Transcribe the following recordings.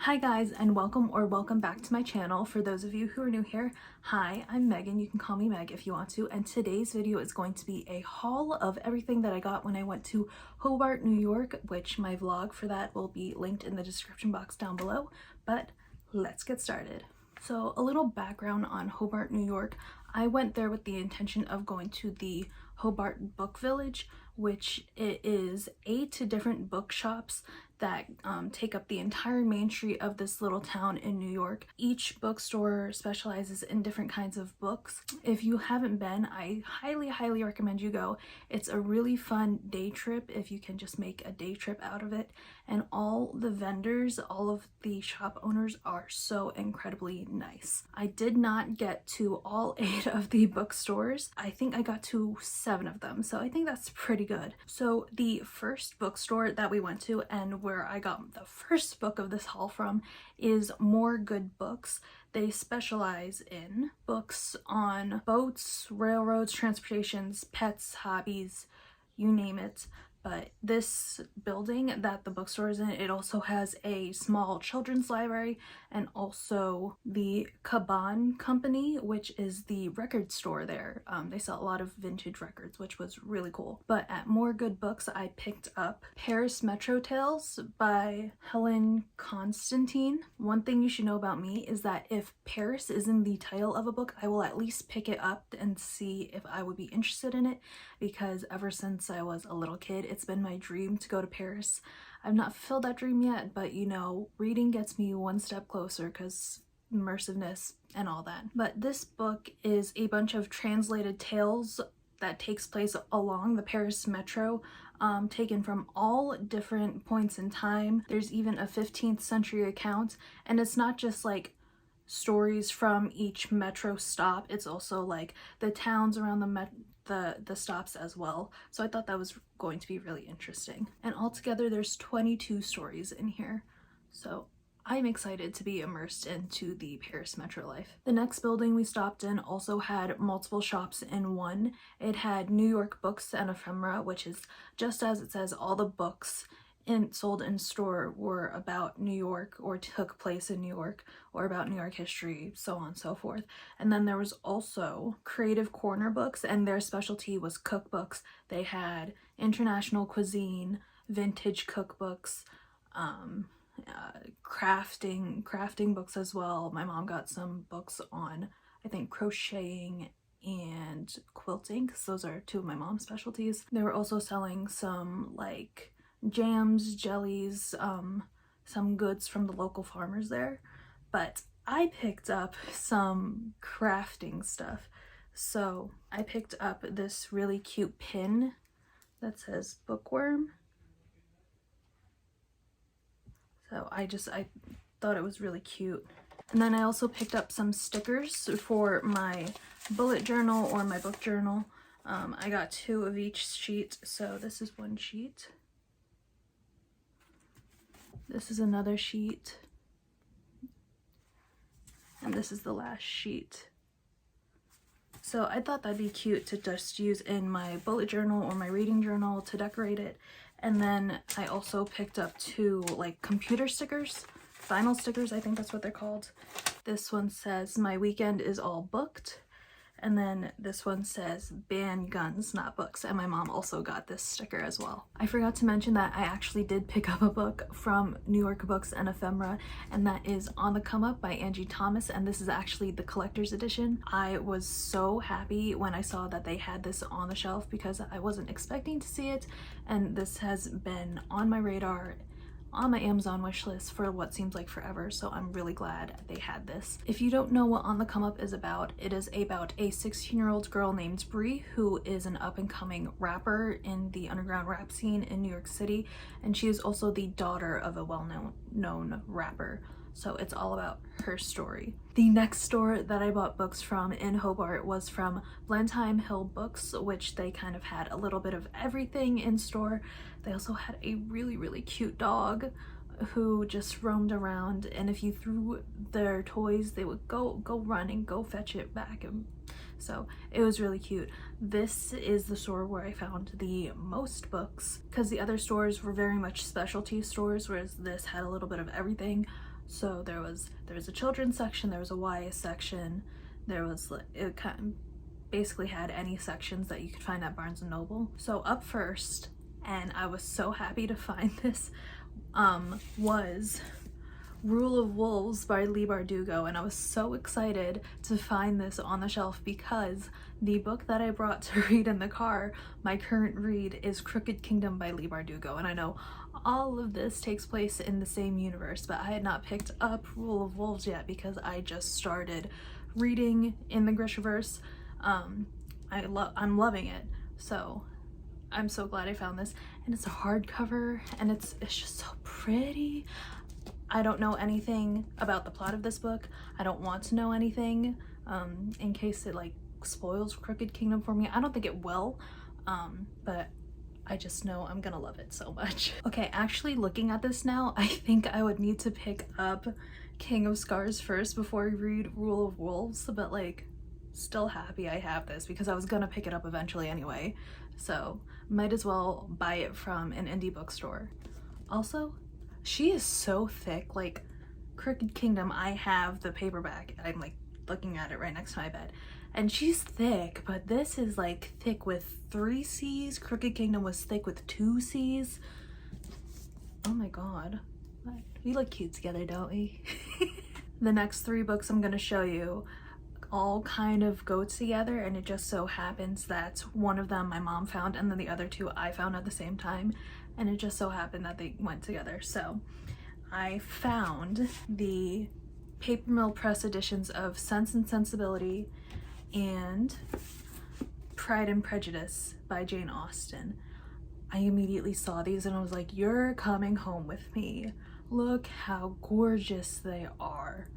Hi guys, and welcome back to my channel. For those of you who are new here, hi, I'm Megan. You can call me Meg if you want to, and today's video is going to be a haul of everything that I got when I went to Hobart, New York, which my vlog for that will be linked in the description box down below. But let's get started. So a little background on Hobart, New York. I went there with the intention of going to the Hobart Book Village, which it is 8 different bookshops that take up the entire main street of this little town in New York. Each bookstore specializes in different kinds of books. If you haven't been, I highly recommend you go. It's a really fun day trip if you can just make a day trip out of it. And all the vendors, all of the shop owners are so incredibly nice. I did not get to all 8 of the bookstores. I think I got to 7 of them, so I think that's pretty good. So the first bookstore that we went to, and where I got the first book of this haul from, is More Good Books. They specialize in books on boats, railroads, transportations, pets, hobbies, you name it. But this building that the bookstore is in, it also has a small children's library and also the Caban Company, which is the record store there. They sell a lot of vintage records, which was really cool. But at More Good Books, I picked up Paris Metro Tales by Helen Constantine. One thing you should know about me is that if Paris is in the title of a book, I will at least pick it up and see if I would be interested in it, because ever since I was a little kid, it's been my dream to go to Paris. I've not fulfilled that dream yet, but you know, reading gets me one step closer because immersiveness and all that. But this book is a bunch of translated tales that takes place along the Paris Metro, taken from all different points in time. There's even a 15th century account, and it's not just like stories from each metro stop, it's also like the towns around the stops as well. So I thought that was going to be really interesting. And altogether there's 22 stories in here, so I'm excited to be immersed into the Paris metro life. The next building we stopped in also had multiple shops in one. It had New York Books and Ephemera, which is just as it says, all the books sold in store were about New York or took place in New York or about New York history, so on and so forth. And then there was also Creative Corner books, and their specialty was cookbooks. They had international cuisine, vintage cookbooks, crafting books as well. My mom got some books on, I think, crocheting and quilting, because those are 2 of my mom's specialties. They were also selling some like jams, jellies, some goods from the local farmers there. But I picked up some crafting stuff. So I picked up this really cute pin that says bookworm. So I thought it was really cute. And then I also picked up some stickers for my bullet journal or my book journal. I got 2 of each sheet. So this is one sheet. This is another sheet, and this is the last sheet. So I thought that'd be cute to just use in my bullet journal or my reading journal to decorate it. And then I also picked up 2 like computer stickers, vinyl stickers, I think that's what they're called. This one says "My weekend is all booked," and then this one says "Ban guns, not books," and my mom also got this sticker as well. I forgot to mention that I actually did pick up a book from New York Books and Ephemera, and that is On the Come Up by Angie Thomas, and this is actually the collector's edition. I was so happy when I saw that they had this on the shelf because I wasn't expecting to see it, and this has been on my radar, on my Amazon wish list for what seems like forever, so I'm really glad they had this. If you don't know what On the Come Up is about, it is about a 16-year-old girl named Bree who is an up-and-coming rapper in the underground rap scene in New York City, and she is also the daughter of a well-known rapper. So it's all about her story. The next store that I bought books from in Hobart was from Blenheim Hill Books, which they kind of had a little bit of everything in store. They also had a really cute dog who just roamed around, and if you threw their toys, they would go run and go fetch it back. And so it was really cute. This is the store where I found the most books, because the other stores were very much specialty stores, whereas this had a little bit of everything. So there was a children's section, there was a YA section, there was, it kind of basically had any sections that you could find at Barnes & Noble. So up first, and I was so happy to find this, was Rule of Wolves by Leigh Bardugo, and I was so excited to find this on the shelf because the book that I brought to read in the car, my current read, is Crooked Kingdom by Leigh Bardugo. And I know all of this takes place in the same universe, but I had not picked up Rule of Wolves yet because I just started reading in the Grishaverse. I'm loving it, so I'm so glad I found this. And it's a hardcover, and it's just so pretty. I don't know anything about the plot of this book. I don't want to know anything in case it like spoils Crooked Kingdom for me. I don't think it will, but I just know I'm gonna love it so much. Okay, actually looking at this now, I think I would need to pick up King of Scars first before I read Rule of Wolves, but like still happy I have this because I was gonna pick it up eventually anyway, so might as well buy it from an indie bookstore. Also, she is so thick. Like Crooked Kingdom, I have the paperback, I'm like looking at it right next to my bed, and she's thick, but this is like thick with 3 C's. Crooked Kingdom was thick with 2 C's. Oh my god, we look cute together, don't we? The next 3 books I'm gonna show you all kind of go together, and it just so happens that one of them my mom found and then the other 2 I found at the same time, and it just so happened that they went together. So I found the Paper Mill Press editions of Sense and Sensibility and Pride and Prejudice by Jane Austen. I immediately saw these and I was like, you're coming home with me. Look how gorgeous they are.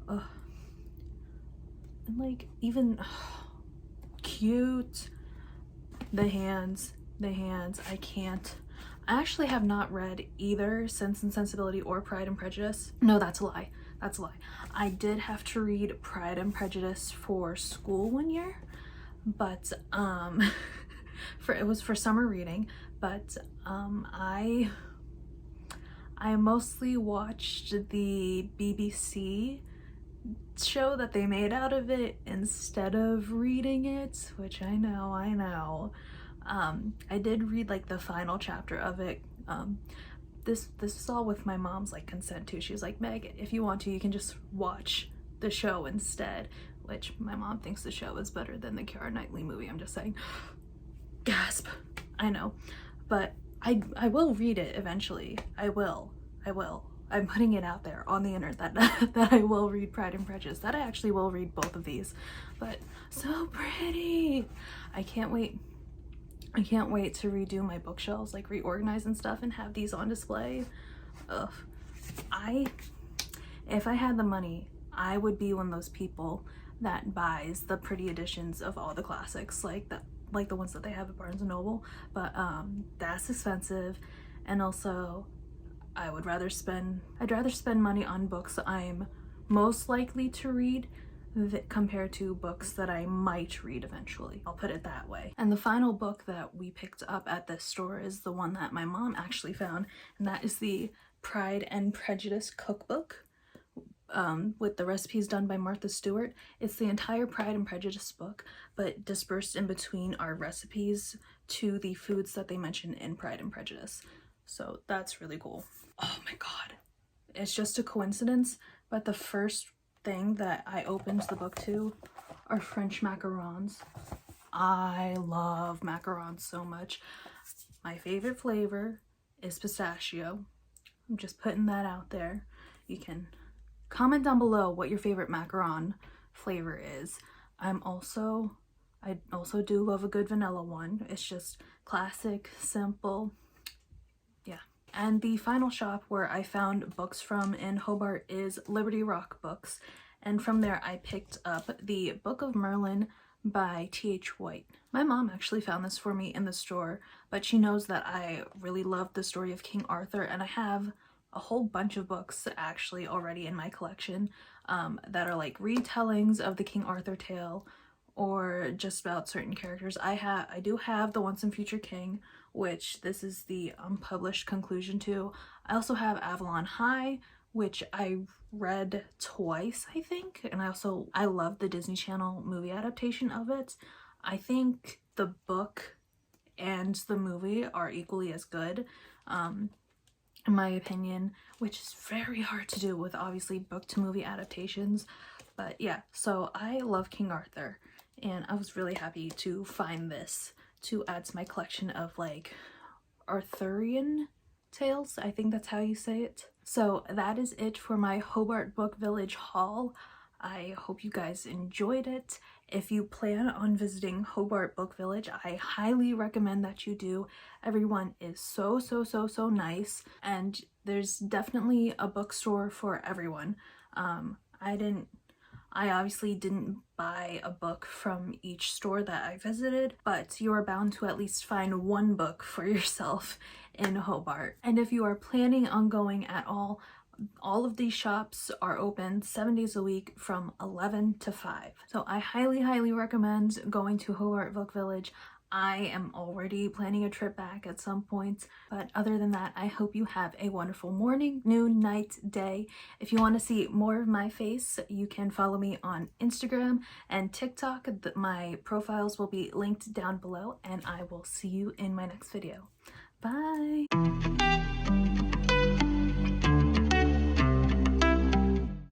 Ugh. And like even cute. The hands, I can't. I actually have not read either Sense and Sensibility or Pride and Prejudice. No, that's a lie. That's a lie. I did have to read Pride and Prejudice for school one year, but it was for summer reading, but I mostly watched the BBC show that they made out of it instead of reading it, which I know. I did read like the final chapter of it. This is all with my mom's like consent too. She was like, Meg, if you want to, you can just watch the show instead, which my mom thinks the show is better than the Keira Knightley movie. I'm just saying. Gasp. I know, but I will read it eventually. I will. I'm putting it out there on the internet that I will read Pride and Prejudice, that I actually will read both of these. But so pretty. I can't wait to redo my bookshelves, like reorganize and stuff, and have these on display. Ugh. If I had the money, I would be one of those people that buys the pretty editions of all the classics, like the ones that they have at Barnes & Noble, but that's expensive. And also I'd rather spend money on books I'm most likely to read compared to books that I might read eventually. I'll put it that way. And the final book that we picked up at this store is the one that my mom actually found, and that is the Pride and Prejudice cookbook with the recipes done by Martha Stewart. It's the entire Pride and Prejudice book, but dispersed in between are recipes to the foods that they mention in Pride and Prejudice. So that's really cool. Oh my god. It's just a coincidence, but the first thing that I opened the book to are French macarons. I love macarons so much. My favorite flavor is pistachio. I'm just putting that out there. You can comment down below what your favorite macaron flavor is. I also do love a good vanilla one. It's just classic, simple. Yeah. And the final shop where I found books from in Hobart is Liberty Rock Books, and from there I picked up the Book of Merlin by T.H. White. My mom actually found this for me in the store, but she knows that I really love the story of King Arthur, and I have a whole bunch of books actually already in my collection that are like retellings of the King Arthur tale or just about certain characters. I do have The Once and Future King, which this is the unpublished conclusion to. I also have Avalon High, which I read twice, I think, and I love the Disney Channel movie adaptation of it. I think the book and the movie are equally as good, in my opinion, which is very hard to do with obviously book to movie adaptations. But yeah, so I love King Arthur, and I was really happy to find this to add to my collection of like Arthurian tales. I think that's how you say it. So that is it for my Hobart Book Village haul. I hope you guys enjoyed it. If you plan on visiting Hobart Book Village, I highly recommend that you do. Everyone is so nice, and there's definitely a bookstore for everyone. I obviously didn't buy a book from each store that I visited, but you are bound to at least find one book for yourself in Hobart. And if you are planning on going at all of these shops are open 7 days a week from 11 to 5. So I highly recommend going to Hobart Book Village. I am already planning a trip back at some point, but other than that, I hope you have a wonderful morning, noon, night, day. If you want to see more of my face, you can follow me on Instagram and TikTok. My profiles will be linked down below, and I will see you in my next video. Bye!